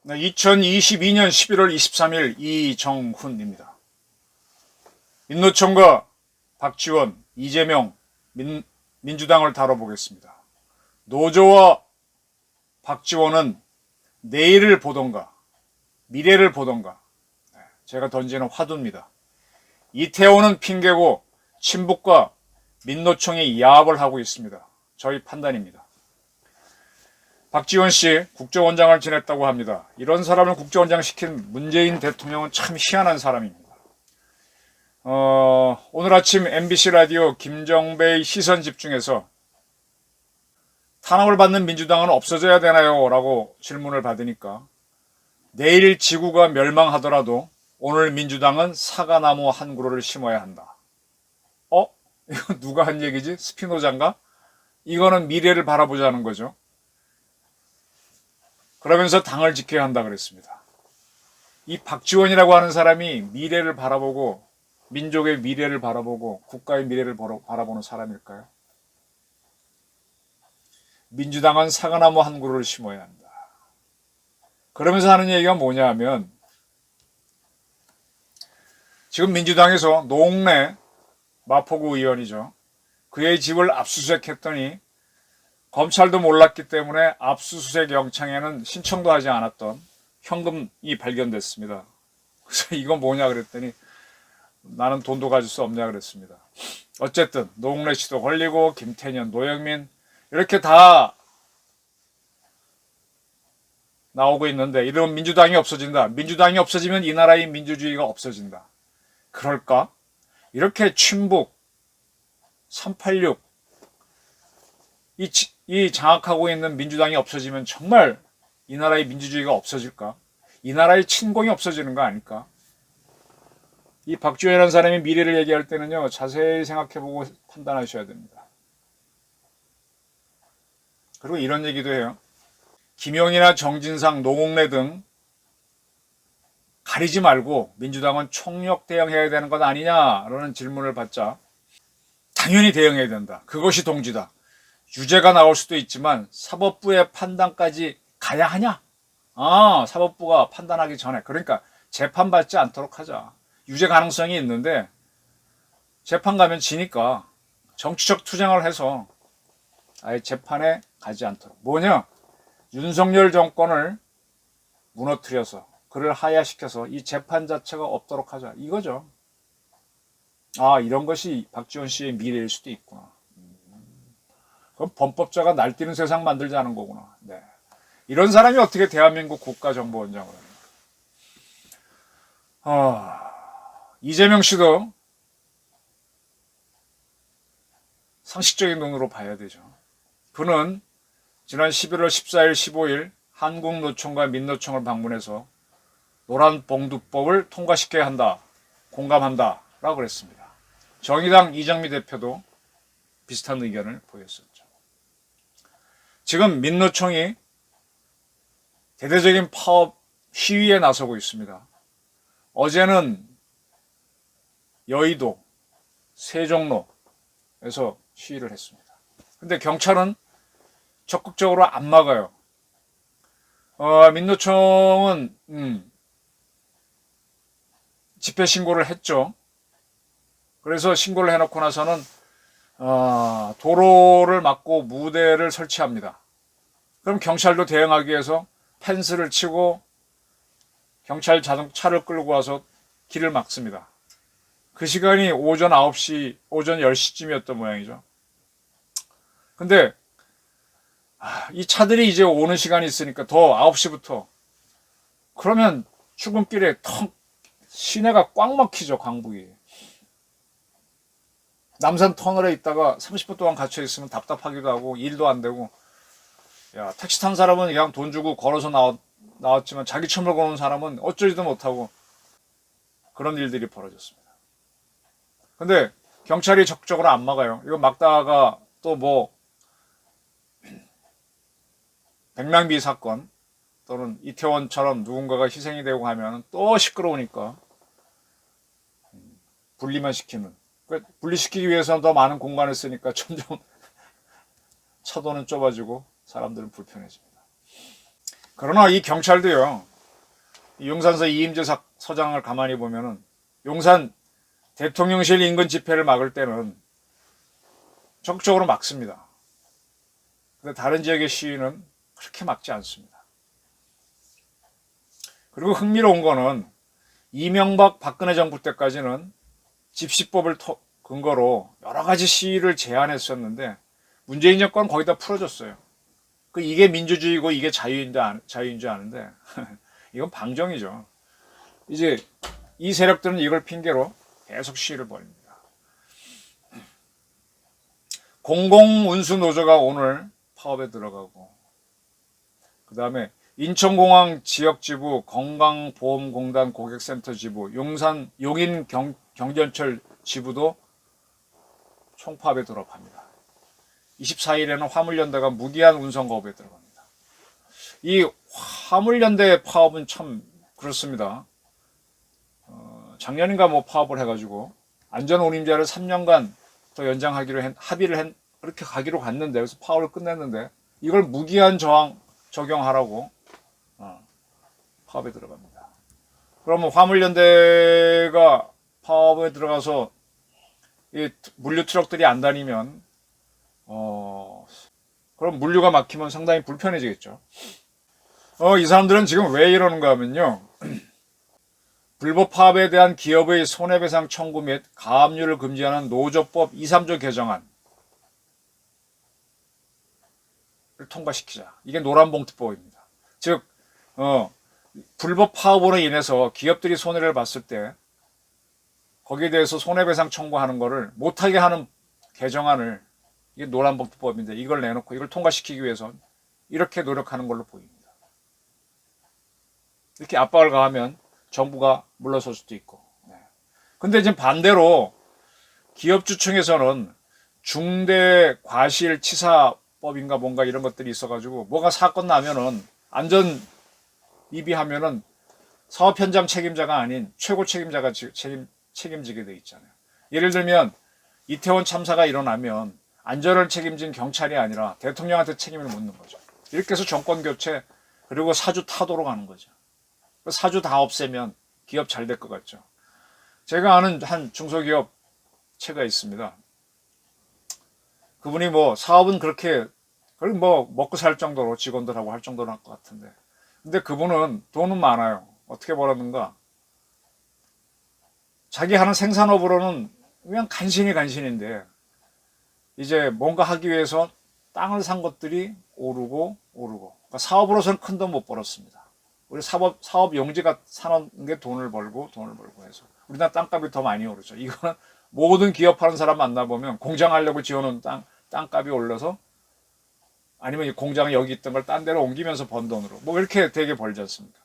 네, 2022년 11월 23일 이정훈입니다. 민노총과 박지원, 이재명, 민주당을 다뤄보겠습니다. 노조와 박지원은 내일을 보던가 미래를 보던가, 제가 던지는 화두입니다. 이태원은 핑계고 친북과 민노총이 야합을 하고 있습니다. 저희 판단입니다. 박지원 씨 국정원장을 지냈다고 합니다. 이런 사람을 국정원장 시킨 문재인 대통령은 참 희한한 사람입니다. 오늘 아침 MBC 라디오 김정배의 시선 집중에서 탄압을 받는 민주당은 없어져야 되나요? 라고 질문을 받으니까 내일 지구가 멸망하더라도 오늘 민주당은 사과나무 한 그루를 심어야 한다. 이거 누가 한 얘기지? 스피노자인가? 이거는 미래를 바라보자는 거죠. 그러면서 당을 지켜야 한다 그랬습니다. 이 박지원이라고 하는 사람이 미래를 바라보고 민족의 미래를 바라보고 국가의 미래를 바라보는 사람일까요? 민주당은 사과나무 한 그루를 심어야 한다. 그러면서 하는 얘기가 뭐냐 하면 지금 민주당에서 노웅래 마포구 의원이죠. 그의 집을 압수수색했더니 검찰도 몰랐기 때문에 압수수색 영장에는 신청도 하지 않았던 현금이 발견됐습니다. 그래서 이건 뭐냐 그랬더니 나는 돈도 가질 수 없냐 그랬습니다. 어쨌든 노웅래 씨도 걸리고 김태년, 노영민 이렇게 다 나오고 있는데 이러면 민주당이 없어진다. 민주당이 없어지면 이 나라의 민주주의가 없어진다. 그럴까? 이렇게 친북, 386 이 장악하고 있는 민주당이 없어지면 정말 이 나라의 민주주의가 없어질까? 이 나라의 친공이 없어지는 거 아닐까? 이 박지원이라는 사람이 미래를 얘기할 때는요, 자세히 생각해보고 판단하셔야 됩니다. 그리고 이런 얘기도 해요. 김용이나 정진상, 노웅래 등 가리지 말고 민주당은 총력 대응해야 되는 것 아니냐라는 질문을 받자 당연히 대응해야 된다. 그것이 동지다. 유죄가 나올 수도 있지만 사법부의 판단까지 가야 하냐? 사법부가 판단하기 전에 그러니까 재판받지 않도록 하자. 유죄 가능성이 있는데 재판 가면 지니까 정치적 투쟁을 해서 아예 재판에 가지 않도록. 뭐냐? 윤석열 정권을 무너뜨려서 그를 하야시켜서 이 재판 자체가 없도록 하자. 이거죠. 이런 것이 박지원 씨의 미래일 수도 있구나. 그럼 범법자가 날뛰는 세상 만들자는 거구나. 네. 이런 사람이 어떻게 대한민국 국가정보원장을 합니까? 이재명 씨도 상식적인 눈으로 봐야 되죠. 그는 지난 11월 14일, 15일 한국노총과 민노총을 방문해서 노란봉두법을 통과시켜야 한다, 공감한다 라고 그랬습니다. 정의당 이정미 대표도 비슷한 의견을 보였었죠. 지금 민노총이 대대적인 파업 시위에 나서고 있습니다. 어제는 여의도, 세종로에서 시위를 했습니다. 근데 경찰은 적극적으로 안 막아요. 민노총은 집회 신고를 했죠. 그래서 신고를 해놓고 나서는 도로를 막고 무대를 설치합니다. 그럼 경찰도 대응하기 위해서 펜스를 치고 경찰 자동차를 끌고 와서 길을 막습니다. 그 시간이 오전 9시, 오전 10시쯤이었던 모양이죠. 근데 이 차들이 이제 오는 시간이 있으니까 더 9시부터 그러면 출근길에 턱 시내가 꽉 막히죠. 강북이. 남산 터널에 있다가 30분 동안 갇혀 있으면 답답하기도 하고 일도 안 되고, 야, 택시 탄 사람은 그냥 돈 주고 걸어서 나왔지만 자기 처음을 거는 사람은 어쩌지도 못하고 그런 일들이 벌어졌습니다. 근데 경찰이 적극적으로 안 막아요. 이거 막다가 또 뭐 백남비 사건 또는 이태원처럼 누군가가 희생이 되고 하면 또 시끄러우니까 분리만 시키는. 분리시키기 위해서는 더 많은 공간을 쓰니까 점점 차도는 좁아지고 사람들은 불편해집니다. 그러나 이 경찰도요, 용산서 이임재 서장을 가만히 보면은 용산 대통령실 인근 집회를 막을 때는 적극적으로 막습니다. 근데 다른 지역의 시위는 그렇게 막지 않습니다. 그리고 흥미로운 거는 이명박 박근혜 정부 때까지는 집시법을 근거로 여러 가지 시위를 제한했었는데 문재인 정권 거의 다 풀어줬어요. 이게 민주주의고 이게 자유인 줄 아는데 이건 방정이죠. 이제 이 세력들은 이걸 핑계로 계속 시위를 벌입니다. 공공운수노조가 오늘 파업에 들어가고, 그 다음에 인천공항 지역지부, 건강보험공단 고객센터 지부, 용인 경전철 지부도 총파업에 돌입합니다. 24일에는 화물연대가 무기한 운송 거부에 들어갑니다. 이 화물연대 파업은 참 그렇습니다. 작년인가 파업을 해가지고 안전운임제를 3년간 더 연장하기로 그렇게 가기로 갔는데, 그래서 파업을 끝냈는데 이걸 무기한 적용하라고 파업에 들어갑니다. 그러면 화물연대가 파업에 들어가서 이 물류 트럭들이 안 다니면 그럼 물류가 막히면 상당히 불편해지겠죠. 이 사람들은 지금 왜 이러는가 하면요, 불법 파업에 대한 기업의 손해배상 청구 및 가압류를 금지하는 노조법 2, 3조 개정안을 통과시키자. 이게 노란봉투법입니다. 즉 불법 파업으로 인해서 기업들이 손해를 봤을 때 거기에 대해서 손해배상 청구하는 거를 못하게 하는 개정안을, 이게 노란봉투법인데 이걸 내놓고 이걸 통과시키기 위해서 이렇게 노력하는 걸로 보입니다. 이렇게 압박을 가하면 정부가 물러설 수도 있고. 근데 지금 반대로 기업주층에서는 중대과실치사법인가 뭔가 이런 것들이 있어가지고 뭐가 사건 나면은 안전 위비하면은 사업 현장 책임자가 아닌 최고 책임자가 책임지게 돼 있잖아요. 예를 들면 이태원 참사가 일어나면 안전을 책임진 경찰이 아니라 대통령한테 책임을 묻는 거죠. 이렇게 해서 정권 교체, 그리고 사주 타도로 가는 거죠. 사주 다 없애면 기업 잘 될 것 같죠. 제가 아는 한 중소기업 체가 있습니다. 그분이 사업은 그렇게 먹고 살 정도로 직원들하고 할 정도로 할 것 같은데, 근데 그분은 돈은 많아요. 어떻게 벌었는가? 자기 하는 생산업으로는 그냥 간신인데 이제 뭔가 하기 위해서 땅을 산 것들이 오르고 그러니까 사업으로서는 큰 돈 못 벌었습니다. 우리 사업 용지가 사는 게 돈을 벌고 해서 우리나라 땅값이 더 많이 오르죠. 이거는 모든 기업하는 사람 만나보면 공장하려고 지어놓은 땅값이 올라서, 아니면 이 공장이 여기 있던 걸 딴 데로 옮기면서 번 돈으로 이렇게 되게 벌지 않습니까?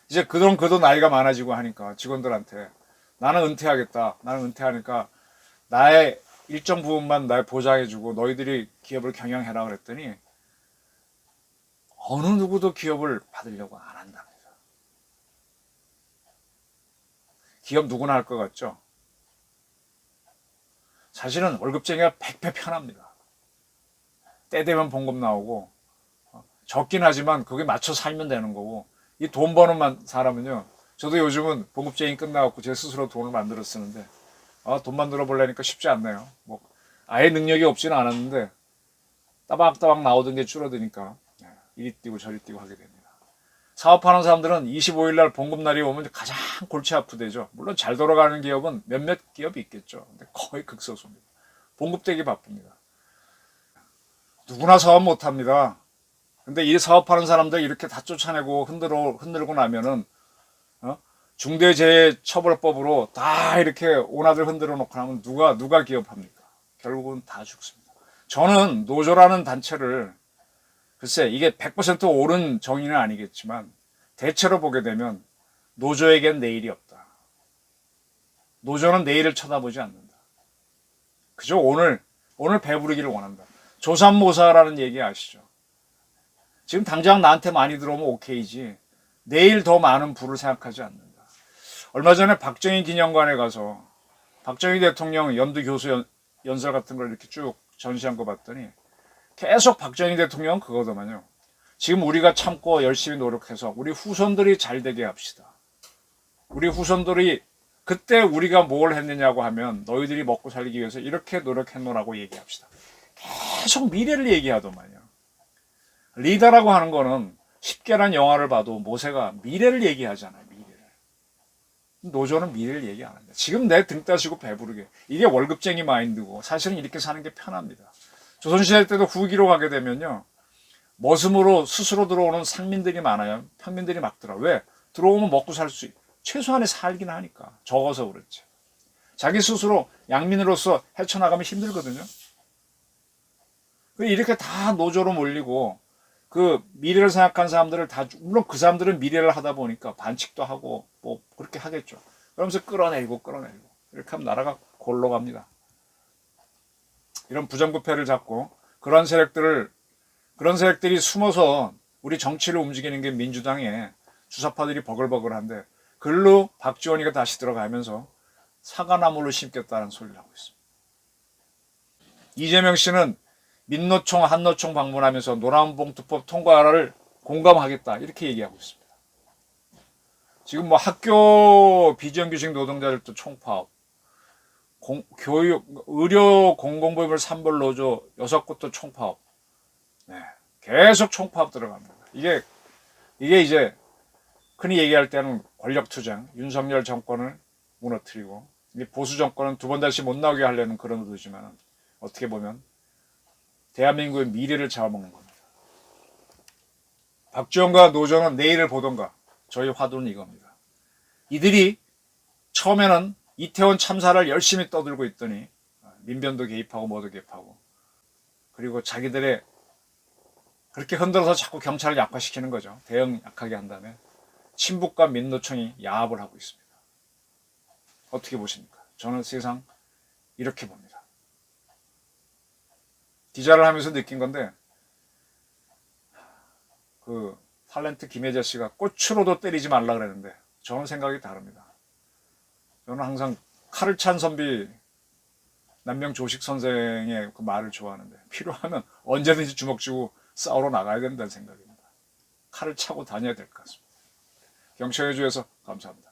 이제 그 돈 나이가 많아지고 하니까 직원들한테 나는 은퇴하겠다. 나는 은퇴하니까 나의 일정 부분만 날 보장해주고 너희들이 기업을 경영해라 그랬더니 어느 누구도 기업을 받으려고 안 한답니다. 기업 누구나 할 것 같죠? 사실은 월급쟁이가 100배 편합니다. 때 되면 봉급 나오고, 적긴 하지만 그게 맞춰 살면 되는 거고, 이 돈 버는 사람은요, 저도 요즘은 봉급쟁이 끝나갖고 제 스스로 돈을 만들어 쓰는데, 돈 만들어 보려니까 쉽지 않네요. 아예 능력이 없지는 않았는데 따박따박 나오던 게 줄어드니까 이리 뛰고 저리 뛰고 하게 됩니다. 사업하는 사람들은 25일날 봉급날이 오면 가장 골치 아프대죠. 물론 잘 돌아가는 기업은 몇몇 기업이 있겠죠. 근데 거의 극소수입니다. 봉급되기 바쁩니다. 누구나 사업 못합니다. 근데 이 사업하는 사람들 이렇게 다 쫓아내고 흔들고 나면은 중대재해처벌법으로 다 이렇게 오나들 흔들어 놓고 나면 누가 기업합니까? 결국은 다 죽습니다. 저는 노조라는 단체를, 글쎄 이게 100% 옳은 정의는 아니겠지만 대체로 보게 되면 노조에겐 내일이 없다. 노조는 내일을 쳐다보지 않는다. 그저 오늘 배부르기를 원한다. 조삼모사라는 얘기 아시죠? 지금 당장 나한테 많이 들어오면 오케이지 내일 더 많은 부를 생각하지 않는다. 얼마 전에 박정희 기념관에 가서 박정희 대통령 연두 교수 연설 같은 걸 이렇게 쭉 전시한 거 봤더니 계속 박정희 대통령 그거더만요. 지금 우리가 참고 열심히 노력해서 우리 후손들이 잘 되게 합시다. 우리 후손들이 그때 우리가 뭘 했느냐고 하면 너희들이 먹고 살기 위해서 이렇게 노력했노라고 얘기합시다. 계속 미래를 얘기하더만요. 리더라고 하는 거는 10개란 영화를 봐도 모세가 미래를 얘기하잖아요. 미래를. 노조는 미래를 얘기 안 합니다. 지금 내 등 따시고 배부르게. 이게 월급쟁이 마인드고 사실은 이렇게 사는 게 편합니다. 조선시대 때도 후기로 가게 되면요. 머슴으로 스스로 들어오는 상민들이 많아요. 평민들이 막더라. 왜? 들어오면 먹고 살 수, 최소한의 살긴 하니까. 적어서 그렇지. 자기 스스로 양민으로서 헤쳐나가면 힘들거든요. 이렇게 다 노조로 몰리고 그 미래를 생각한 사람들을 다, 물론 그 사람들은 미래를 하다 보니까 반칙도 하고 뭐 그렇게 하겠죠. 그러면서 끌어내리고 이렇게 하면 나라가 골로 갑니다. 이런 부정부패를 잡고 그런 세력들이 숨어서 우리 정치를 움직이는 게 민주당에 주사파들이 버글버글한데 글로 박지원이가 다시 들어가면서 사과나무를 심겠다는 소리를 하고 있습니다. 이재명 씨는 민노총, 한노총 방문하면서 노란봉투법 통과를 공감하겠다 이렇게 얘기하고 있습니다. 지금 뭐 학교 비정규직 노동자들도 총파업, 교육, 의료 공공부문 3벌 노조 6곳도 총파업, 네, 계속 총파업 들어갑니다. 이게 이제 흔히 얘기할 때는 권력투쟁, 윤석열 정권을 무너뜨리고 보수 정권은 두 번 다시 못 나오게 하려는 그런 의도지만 어떻게 보면 대한민국의 미래를 잡아먹는 겁니다. 박지원과 노조는 내일을 보던가. 저희 화두는 이겁니다. 이들이 처음에는 이태원 참사를 열심히 떠들고 있더니 민변도 개입하고 뭐도 개입하고 그리고 자기들의 그렇게 흔들어서 자꾸 경찰을 약화시키는 거죠. 대응 약하게 한 다음에 친북과 민노총이 야합을 하고 있습니다. 어떻게 보십니까? 저는 세상 이렇게 봅니다. 기자를 하면서 느낀 건데 그 탤런트 김혜자 씨가 꽃으로도 때리지 말라 그랬는데 저는 생각이 다릅니다. 저는 항상 칼을 찬 선비 남명조식 선생의 그 말을 좋아하는데 필요하면 언제든지 주먹 쥐고 싸우러 나가야 된다는 생각입니다. 칼을 차고 다녀야 될 것 같습니다. 경청해 주셔서 감사합니다.